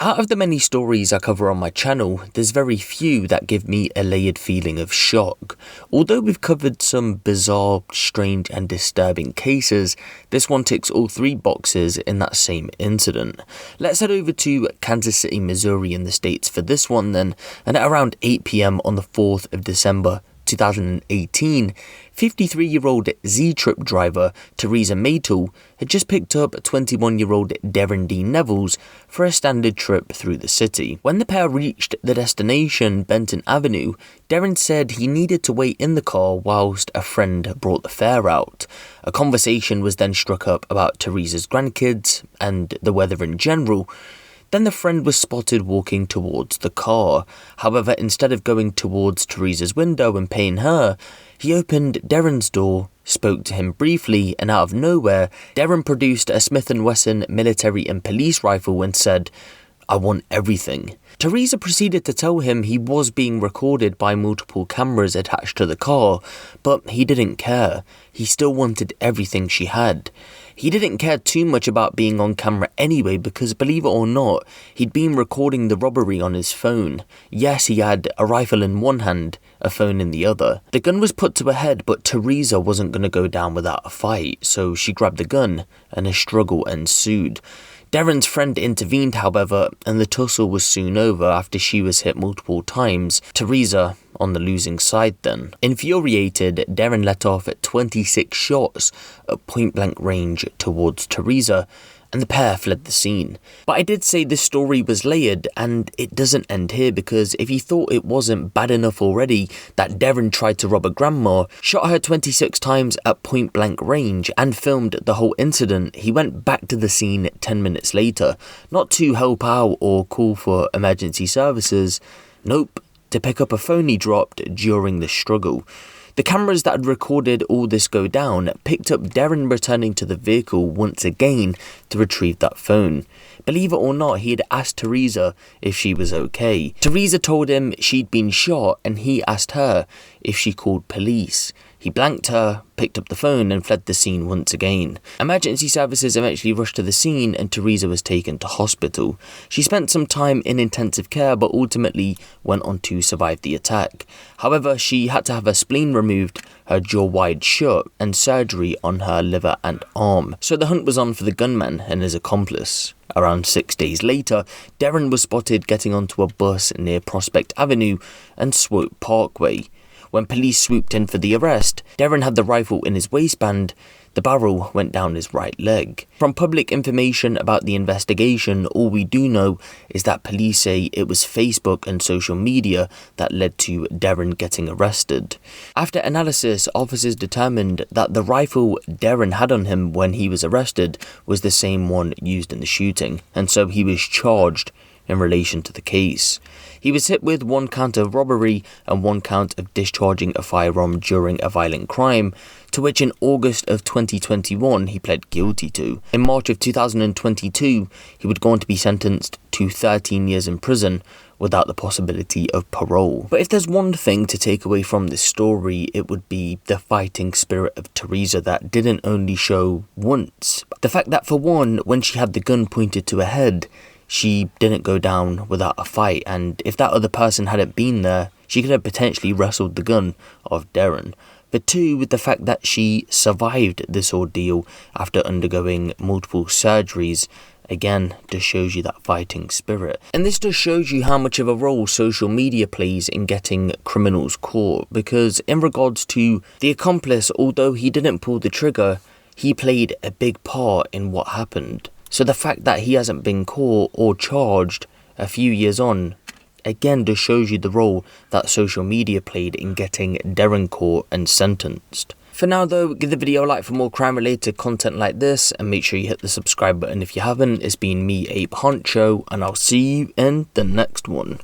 Out of the many stories I cover on my channel, there's very few that give me a layered feeling of shock. Although we've covered some bizarre, strange and disturbing cases, this one ticks all three boxes in that same incident. Let's head over to Kansas City, Missouri in the States for this one then, and at around 8 PM on the 4th of December 2018, 53-year-old Z-Trip driver Teresa Meitl had just picked up 21-year-old Derron D. Nevels for a standard trip through the city. When the pair reached the destination, Benton Avenue, Derron said he needed to wait in the car whilst a friend brought the fare out. A conversation was then struck up about Teresa's grandkids and the weather in general. Then the friend was spotted walking towards the car. However, instead of going towards Teresa's window and paying her, he opened Derron's door, spoke to him briefly, and out of nowhere, Derron produced a Smith & Wesson military and police rifle and said, "I want everything." Teresa proceeded to tell him he was being recorded by multiple cameras attached to the car, but he didn't care. He still wanted everything she had. He didn't care too much about being on camera anyway because, believe it or not, he'd been recording the robbery on his phone. Yes, he had a rifle in one hand, a phone in the other. The gun was put to her head, but Teresa wasn't going to go down without a fight, so she grabbed the gun and a struggle ensued. Derron's friend intervened, however, and the tussle was soon over after she was hit multiple times, Teresa on the losing side then. Infuriated, Derron let off 26 shots at point-blank range towards Teresa, and the pair fled the scene. But I did say this story was layered, and it doesn't end here, because if you thought it wasn't bad enough already that Derron tried to rob a grandma, shot her 26 times at point blank range, and filmed the whole incident, he went back to the scene 10 minutes later, not to help out or call for emergency services, nope, to pick up a phone he dropped during the struggle. The cameras that had recorded all this go down picked up Derron returning to the vehicle once again to retrieve that phone. Believe it or not, he had asked Teresa if she was okay. Teresa told him she'd been shot and he asked her if she called police. He blanked her, picked up the phone and fled the scene once again. Emergency services eventually rushed to the scene and Teresa was taken to hospital. She spent some time in intensive care but ultimately went on to survive the attack. However, she had to have her spleen removed, her jaw wide shut, and surgery on her liver and arm. So the hunt was on for the gunman and his accomplice. Around 6 days later, Derron was spotted getting onto a bus near Prospect Avenue and Swope Parkway. When police swooped in for the arrest, Derron had the rifle in his waistband. The barrel went down his right leg. From public information about the investigation, all we do know is that police say it was Facebook and social media that led to Derron getting arrested. After analysis, officers determined that the rifle Derron had on him when he was arrested was the same one used in the shooting, and so he was charged in relation to the case. He was hit with 1 count of robbery and 1 count of discharging a firearm during a violent crime, to which in August of 2021 he pled guilty to. In March of 2022, he would go on to be sentenced to 13 years in prison without the possibility of parole. But if there's one thing to take away from this story, it would be the fighting spirit of Teresa that didn't only show once. The fact that, for one, when she had the gun pointed to her head, she didn't go down without a fight, and if that other person hadn't been there, she could have potentially wrestled the gun off Derron. But two, with the fact that she survived this ordeal after undergoing multiple surgeries, again, just shows you that fighting spirit. And this just shows you how much of a role social media plays in getting criminals caught, because in regards to the accomplice, although he didn't pull the trigger, he played a big part in what happened. So the fact that he hasn't been caught or charged a few years on, again, just shows you the role that social media played in getting Derron caught and sentenced. For now though, give the video a like for more crime related content like this, and make sure you hit the subscribe button if you haven't. It's been me, Ape Honcho, and I'll see you in the next one.